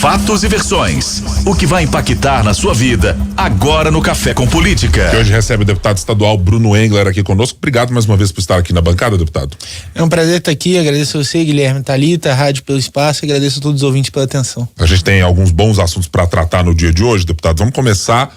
fatos e versões. O que vai impactar na sua vida agora no Café com Política. Que hoje recebe o deputado estadual Bruno Engler aqui conosco. Obrigado mais uma vez por estar aqui na bancada, deputado. É um prazer estar aqui. Agradeço a você, Guilherme, Thalita, a rádio pelo espaço. Agradeço a todos os ouvintes pela atenção. A gente tem alguns bons assuntos para tratar no dia de hoje, deputado. Vamos começar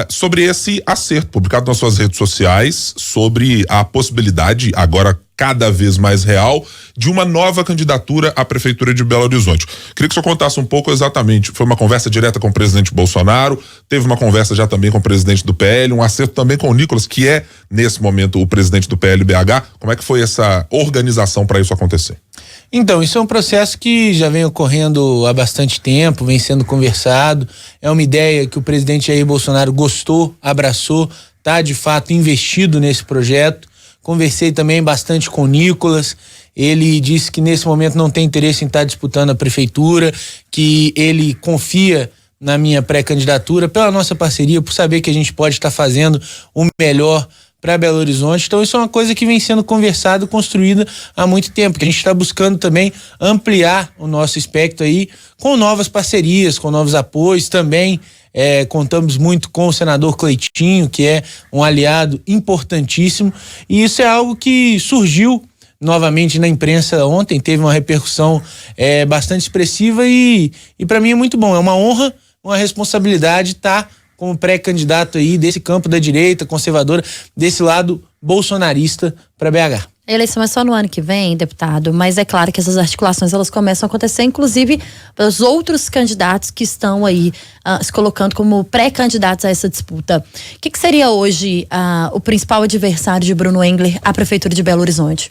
sobre esse acerto publicado nas suas redes sociais sobre a possibilidade, agora cada vez mais real, de uma nova candidatura à Prefeitura de Belo Horizonte. Queria que o senhor contasse um pouco exatamente, foi uma conversa direta com o presidente Bolsonaro, teve uma conversa já também com o presidente do PL, um acerto também com o Nicolas, que é, nesse momento, o presidente do PL-BH. Como é que foi essa organização para isso acontecer? Então, isso é um processo que já vem ocorrendo há bastante tempo, vem sendo conversado. É uma ideia que o presidente Jair Bolsonaro gostou, abraçou, está de fato investido nesse projeto. Conversei também bastante com o Nicolas. Ele disse que nesse momento não tem interesse em estar disputando a prefeitura, que ele confia na minha pré-candidatura, pela nossa parceria, por saber que a gente pode estar fazendo o melhor para Belo Horizonte. Então isso é uma coisa que vem sendo conversada, construída há muito tempo, que a gente está buscando também ampliar o nosso espectro aí com novas parcerias, com novos apoios também. Contamos muito com o senador Cleitinho, que é um aliado importantíssimo, e isso é algo que surgiu novamente na imprensa ontem, teve uma repercussão bastante expressiva e para mim é muito bom, é uma honra, uma responsabilidade estar como pré-candidato aí desse campo da direita conservadora, desse lado bolsonarista para BH. A eleição é só no ano que vem, deputado, mas é claro que essas articulações elas começam a acontecer, inclusive para os outros candidatos que estão aí se colocando como pré-candidatos a essa disputa. O que seria hoje o principal adversário de Bruno Engler à Prefeitura de Belo Horizonte?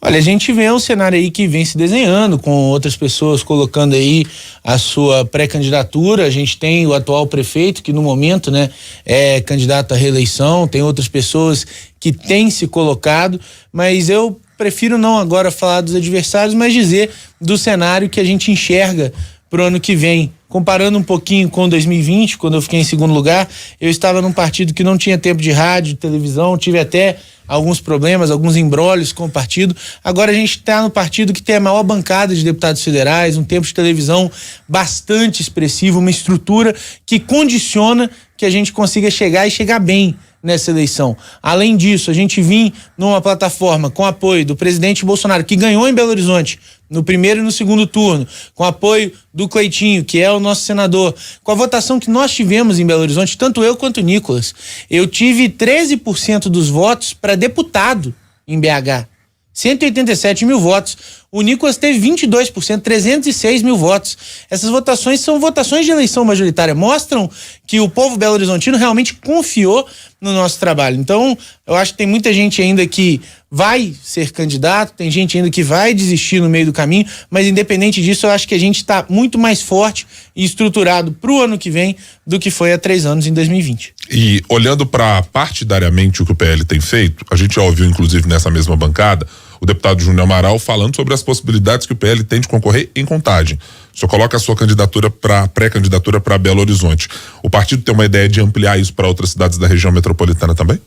Olha, a gente vê um cenário aí que vem se desenhando, com outras pessoas colocando aí a sua pré-candidatura. A gente tem o atual prefeito, que no momento, né, é candidato à reeleição, tem outras pessoas que têm se colocado, mas eu prefiro não agora falar dos adversários, mas dizer do cenário que a gente enxerga pro ano que vem. Comparando um pouquinho com 2020, quando eu fiquei em segundo lugar, eu estava num partido que não tinha tempo de rádio, televisão, tive até alguns problemas, alguns embrólios com o partido. Agora a gente está no partido que tem a maior bancada de deputados federais, um tempo de televisão bastante expressivo, uma estrutura que condiciona que a gente consiga chegar e chegar bem nessa eleição. Além disso, a gente vem numa plataforma com apoio do presidente Bolsonaro, que ganhou em Belo Horizonte no primeiro e no segundo turno, com apoio do Cleitinho, que é o nosso senador, com a votação que nós tivemos em Belo Horizonte, tanto eu quanto o Nicolas. Eu tive 13% dos votos para deputado em BH. 187 mil votos. O Nicolas teve 22%, 306 mil votos. Essas votações são votações de eleição majoritária, mostram que o povo belo-horizontino realmente confiou no nosso trabalho. Então, eu acho que tem muita gente ainda que vai ser candidato, tem gente ainda que vai desistir no meio do caminho, mas independente disso, eu acho que a gente está muito mais forte e estruturado para o ano que vem do que foi há 3 anos, em 2020. E olhando para partidariamente o que o PL tem feito, a gente já ouviu inclusive nessa mesma bancada o deputado Júnior Amaral falando sobre as possibilidades que o PL tem de concorrer em Contagem. O senhor coloca a sua candidatura para pré-candidatura para Belo Horizonte. O partido tem uma ideia de ampliar isso para outras cidades da região metropolitana também?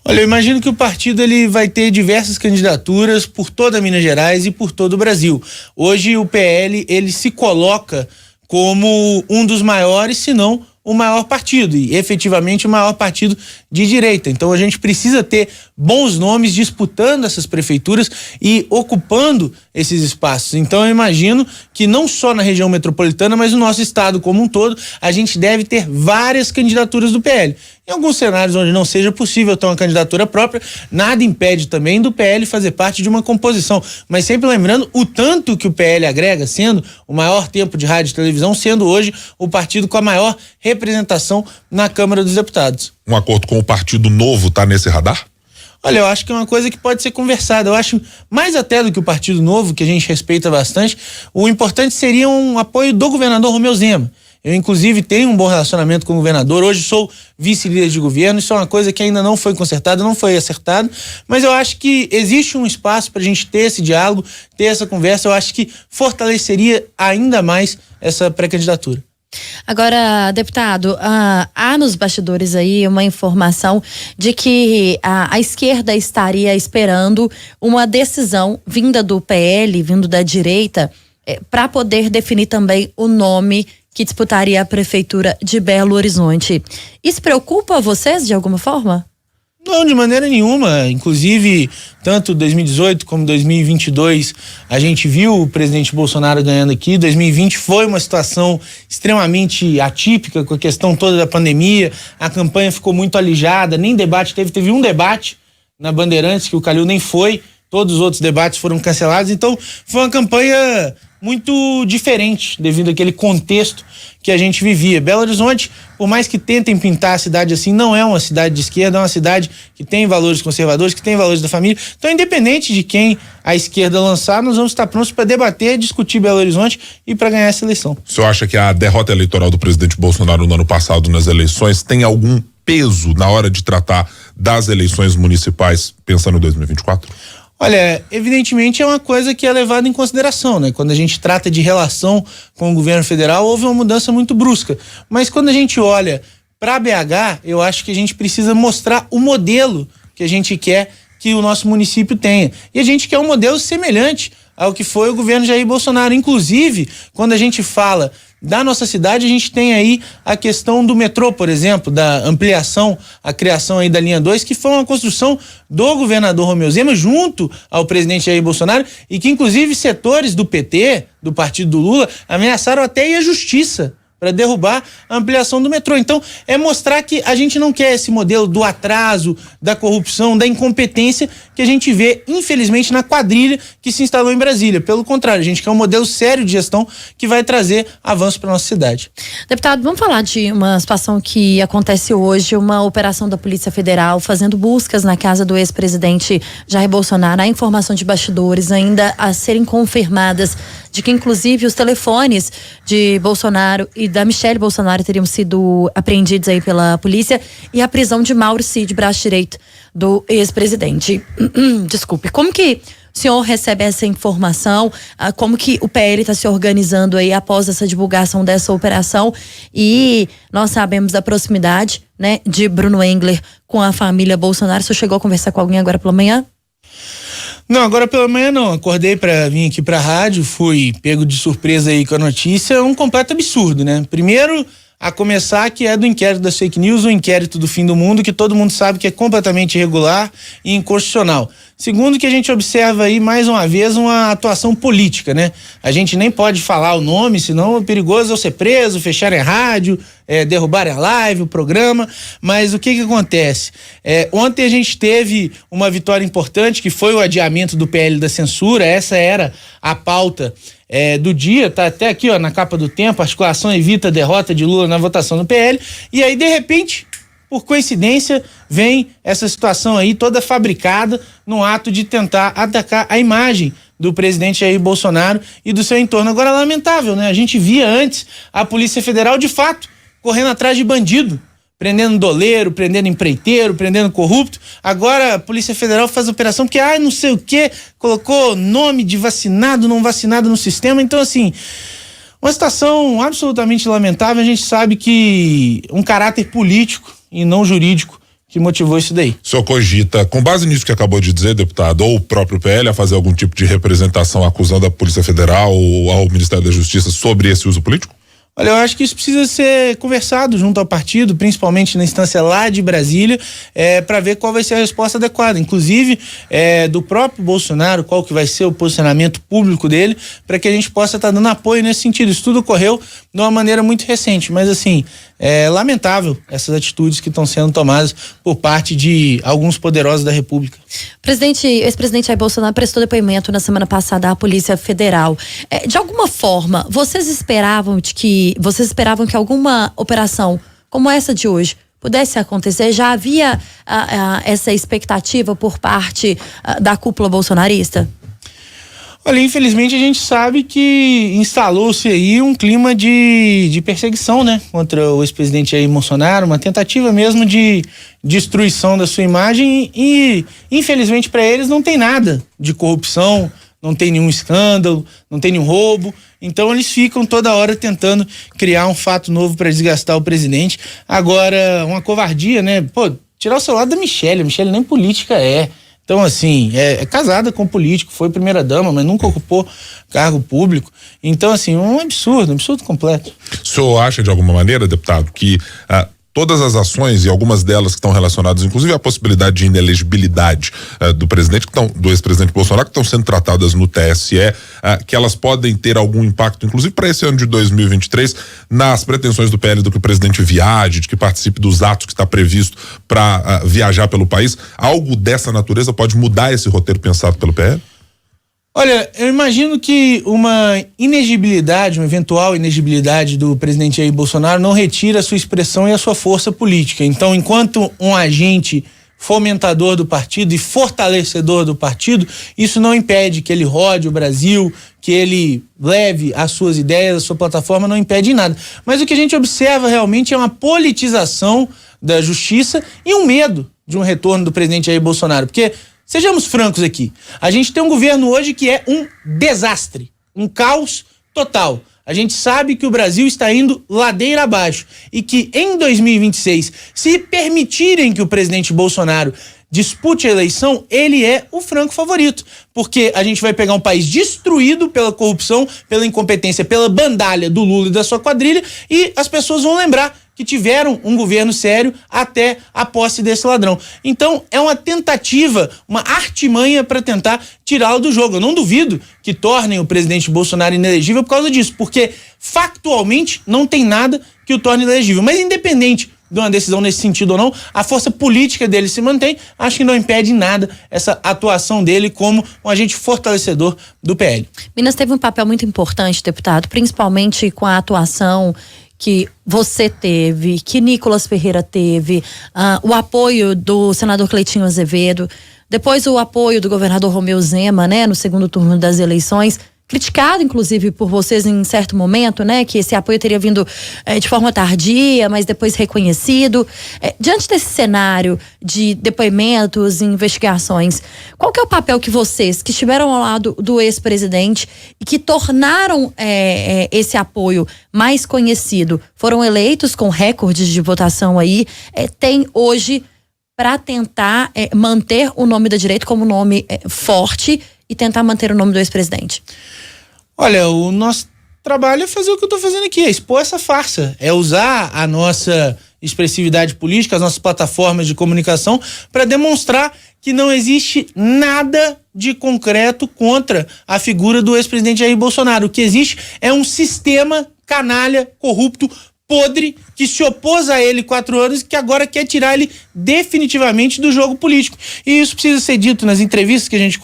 Olha, eu imagino que o partido ele vai ter diversas candidaturas por toda Minas Gerais e por todo o Brasil. Hoje o PL ele se coloca como um dos maiores, se não o maior partido, e efetivamente o maior partido de direita. Então a gente precisa ter bons nomes disputando essas prefeituras e ocupando esses espaços. Então eu imagino que não só na região metropolitana, mas no nosso estado como um todo, a gente deve ter várias candidaturas do PL. Em alguns cenários onde não seja possível ter uma candidatura própria, nada impede também do PL fazer parte de uma composição. Mas sempre lembrando o tanto que o PL agrega, sendo o maior tempo de rádio e televisão, sendo hoje o partido com a maior representação na Câmara dos Deputados. Um acordo com o Partido Novo está nesse radar? Olha, eu acho que é uma coisa que pode ser conversada. Eu acho, mais até do que o Partido Novo, que a gente respeita bastante, o importante seria um apoio do governador Romeu Zema. Eu, inclusive, tenho um bom relacionamento com o governador. Hoje sou vice-líder de governo. Isso é uma coisa que ainda não foi consertada, não foi acertada. Mas eu acho que existe um espaço para a gente ter esse diálogo, ter essa conversa. Eu acho que fortaleceria ainda mais essa pré-candidatura. Agora, deputado, há nos bastidores aí uma informação de que a esquerda estaria esperando uma decisão vinda do PL, vindo da direita, para poder definir também o nome que disputaria a prefeitura de Belo Horizonte. Isso preocupa vocês de alguma forma? Não, de maneira nenhuma. Inclusive, tanto 2018 como 2022, a gente viu o presidente Bolsonaro ganhando aqui. 2020 foi uma situação extremamente atípica com a questão toda da pandemia. A campanha ficou muito alijada, nem debate teve um debate na Bandeirantes que o Calil nem foi. Todos os outros debates foram cancelados. Então, foi uma campanha muito diferente devido àquele contexto que a gente vivia. Belo Horizonte, por mais que tentem pintar a cidade assim, não é uma cidade de esquerda, é uma cidade que tem valores conservadores, que tem valores da família. Então, independente de quem a esquerda lançar, nós vamos estar prontos para debater, discutir Belo Horizonte e para ganhar essa eleição. O senhor acha que a derrota eleitoral do presidente Bolsonaro no ano passado nas eleições tem algum peso na hora de tratar das eleições municipais pensando em 2024? Olha, evidentemente é uma coisa que é levada em consideração, né? Quando a gente trata de relação com o governo federal, houve uma mudança muito brusca. Mas quando a gente olha para BH, eu acho que a gente precisa mostrar o modelo que a gente quer que o nosso município tenha. E a gente quer um modelo semelhante ao que foi o governo Jair Bolsonaro. Inclusive, quando a gente fala da nossa cidade, a gente tem aí a questão do metrô, por exemplo, da ampliação, a criação aí da linha 2, que foi uma construção do governador Romeu Zema junto ao presidente Jair Bolsonaro e que inclusive setores do PT, do partido do Lula, ameaçaram até ir à justiça para derrubar a ampliação do metrô. Então, é mostrar que a gente não quer esse modelo do atraso, da corrupção, da incompetência que a gente vê, infelizmente, na quadrilha que se instalou em Brasília. Pelo contrário, a gente quer um modelo sério de gestão que vai trazer avanço para nossa cidade. Deputado, vamos falar de uma situação que acontece hoje, uma operação da Polícia Federal fazendo buscas na casa do ex-presidente Jair Bolsonaro. Há informação de bastidores ainda a serem confirmadas de que inclusive os telefones de Bolsonaro e da Michelle Bolsonaro teriam sido apreendidos aí pela polícia e a prisão de Mauro Cid, braço direito do ex-presidente. Desculpe, como que o senhor recebe essa informação? Como que o PL está se organizando aí após essa divulgação dessa operação? E nós sabemos da proximidade, né, de Bruno Engler com a família Bolsonaro. O senhor chegou a conversar com alguém agora pela manhã? Não, agora pela manhã não. Acordei para vir aqui pra rádio, fui pego de surpresa aí com a notícia, um completo absurdo, né? Primeiro, a começar que é do inquérito das fake news, o inquérito do fim do mundo, que todo mundo sabe que é completamente irregular e inconstitucional. Segundo, que a gente observa aí, mais uma vez, uma atuação política, né? A gente nem pode falar o nome, senão é perigoso eu ser preso, fecharem a rádio, derrubarem a live, o programa, mas o que acontece? Ontem a gente teve uma vitória importante, que foi o adiamento do PL da censura. Essa era a pauta do dia, tá até aqui, ó, na capa do Tempo: articulação evita a derrota de Lula na votação do PL, e aí de repente, por coincidência, vem essa situação aí toda fabricada no ato de tentar atacar a imagem do presidente Jair Bolsonaro e do seu entorno. Agora, lamentável, né? A gente via antes a Polícia Federal, de fato, correndo atrás de bandido, prendendo doleiro, prendendo empreiteiro, prendendo corrupto. Agora a Polícia Federal faz operação porque, não sei o quê, colocou nome de vacinado, não vacinado no sistema. Então, assim, uma situação absolutamente lamentável. A gente sabe que um caráter político e não jurídico que motivou isso daí. O senhor cogita, com base nisso que acabou de dizer, deputado, ou o próprio PL, a fazer algum tipo de representação acusando a Polícia Federal ou ao Ministério da Justiça sobre esse uso político? Olha, eu acho que isso precisa ser conversado junto ao partido, principalmente na instância lá de Brasília, para ver qual vai ser a resposta adequada, inclusive do próprio Bolsonaro, qual que vai ser o posicionamento público dele, para que a gente possa estar dando apoio nesse sentido. Isso tudo ocorreu de uma maneira muito recente, mas assim, é lamentável essas atitudes que estão sendo tomadas por parte de alguns poderosos da República. Ex-presidente Jair Bolsonaro prestou depoimento na semana passada à Polícia Federal. De alguma forma, vocês esperavam que alguma operação como essa de hoje pudesse acontecer? Já havia essa expectativa por parte da cúpula bolsonarista? Olha, infelizmente a gente sabe que instalou-se aí um clima de perseguição, né? Contra o ex-presidente Jair Bolsonaro, uma tentativa mesmo de destruição da sua imagem e infelizmente para eles não tem nada de corrupção, não tem nenhum escândalo, não tem nenhum roubo. Então eles ficam toda hora tentando criar um fato novo para desgastar o presidente. Agora, uma covardia, né? Pô, tirar o celular da Michelle. A Michelle nem política é. Então, assim, é casada com político, foi primeira-dama, mas nunca ocupou cargo público. Então, assim, um absurdo completo. O senhor acha, de alguma maneira, deputado, que todas as ações, e algumas delas que estão relacionadas, inclusive a possibilidade de inelegibilidade do presidente, do ex-presidente Bolsonaro, que estão sendo tratadas no TSE, que elas podem ter algum impacto, inclusive para esse ano de 2023, nas pretensões do PL do que o presidente viaje, de que participe dos atos que está previsto para viajar pelo país? Algo dessa natureza pode mudar esse roteiro pensado pelo PL? Olha, eu imagino que uma eventual inegibilidade do presidente Jair Bolsonaro não retira a sua expressão e a sua força política. Então, enquanto um agente fomentador do partido e fortalecedor do partido, isso não impede que ele rode o Brasil, que ele leve as suas ideias, a sua plataforma, não impede em nada. Mas o que a gente observa realmente é uma politização da justiça e um medo de um retorno do presidente Jair Bolsonaro, porque sejamos francos aqui, a gente tem um governo hoje que é um desastre, um caos total. A gente sabe que o Brasil está indo ladeira abaixo e que em 2026, se permitirem que o presidente Bolsonaro dispute a eleição, ele é o franco favorito, porque a gente vai pegar um país destruído pela corrupção, pela incompetência, pela bandalha do Lula e da sua quadrilha, e as pessoas vão lembrar que tiveram um governo sério até a posse desse ladrão. Então, é uma tentativa, uma artimanha para tentar tirá-lo do jogo. Eu não duvido que tornem o presidente Bolsonaro inelegível por causa disso, porque factualmente não tem nada que o torne inelegível. Mas independente de uma decisão nesse sentido ou não, a força política dele se mantém. Acho que não impede em nada essa atuação dele como um agente fortalecedor do PL. Minas teve um papel muito importante, deputado, principalmente com a atuação que você teve, que Nicolas Ferreira teve, o apoio do senador Cleitinho Azevedo, depois o apoio do governador Romeu Zema, né, no segundo turno das eleições, criticado inclusive por vocês em certo momento, né, que esse apoio teria vindo de forma tardia, mas depois reconhecido. Diante desse cenário de depoimentos e investigações, qual que é o papel que vocês, que estiveram ao lado do ex-presidente e que tornaram esse apoio mais conhecido, foram eleitos com recordes de votação aí, tem hoje para tentar manter o nome da direita como nome forte e tentar manter o nome do ex-presidente? Olha, o nosso trabalho é fazer o que eu estou fazendo aqui, é expor essa farsa, é usar a nossa expressividade política, as nossas plataformas de comunicação para demonstrar que não existe nada de concreto contra a figura do ex-presidente Jair Bolsonaro. O que existe é um sistema canalha, corrupto, podre, que se opôs a ele 4 anos e que agora quer tirar ele definitivamente do jogo político. E isso precisa ser dito nas entrevistas que a gente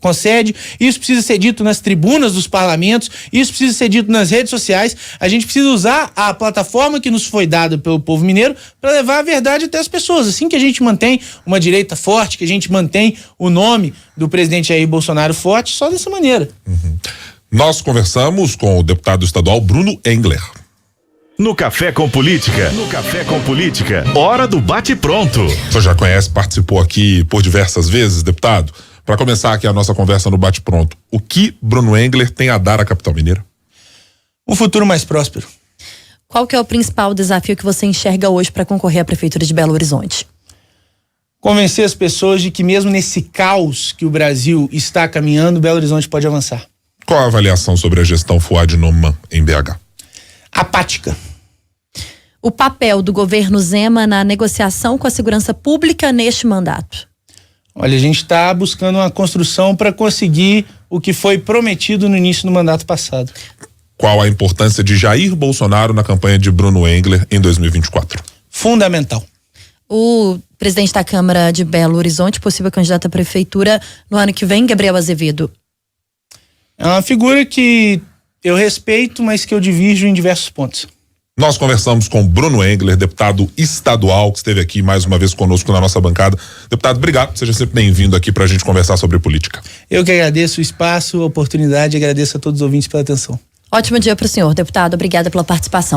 concede, isso precisa ser dito nas tribunas dos parlamentos, isso precisa ser dito nas redes sociais. A gente precisa usar a plataforma que nos foi dada pelo povo mineiro para levar a verdade até as pessoas. Assim que a gente mantém uma direita forte, que a gente mantém o nome do presidente Jair Bolsonaro forte, só dessa maneira. Nós conversamos com o deputado estadual Bruno Engler. No Café com Política. Hora do bate-pronto. O senhor já conhece, participou aqui por diversas vezes, deputado. Para começar aqui a nossa conversa no bate-pronto, o que Bruno Engler tem a dar à capital mineira? Um futuro mais próspero. Qual que é o principal desafio que você enxerga hoje para concorrer à Prefeitura de Belo Horizonte? Convencer as pessoas de que mesmo nesse caos que o Brasil está caminhando, Belo Horizonte pode avançar. Qual a avaliação sobre a gestão Fouad Noman em BH? Apática. O papel do governo Zema na negociação com a segurança pública neste mandato? Olha, a gente está buscando uma construção para conseguir o que foi prometido no início do mandato passado. Qual a importância de Jair Bolsonaro na campanha de Bruno Engler em 2024? Fundamental. O presidente da Câmara de Belo Horizonte, possível candidato à prefeitura no ano que vem, Gabriel Azevedo. É uma figura que eu respeito, mas que eu divirjo em diversos pontos. Nós conversamos com Bruno Engler, deputado estadual, que esteve aqui mais uma vez conosco na nossa bancada. Deputado, obrigado, seja sempre bem-vindo aqui para a gente conversar sobre política. Eu que agradeço o espaço, a oportunidade, agradeço a todos os ouvintes pela atenção. Ótimo dia para o senhor, deputado. Obrigada pela participação.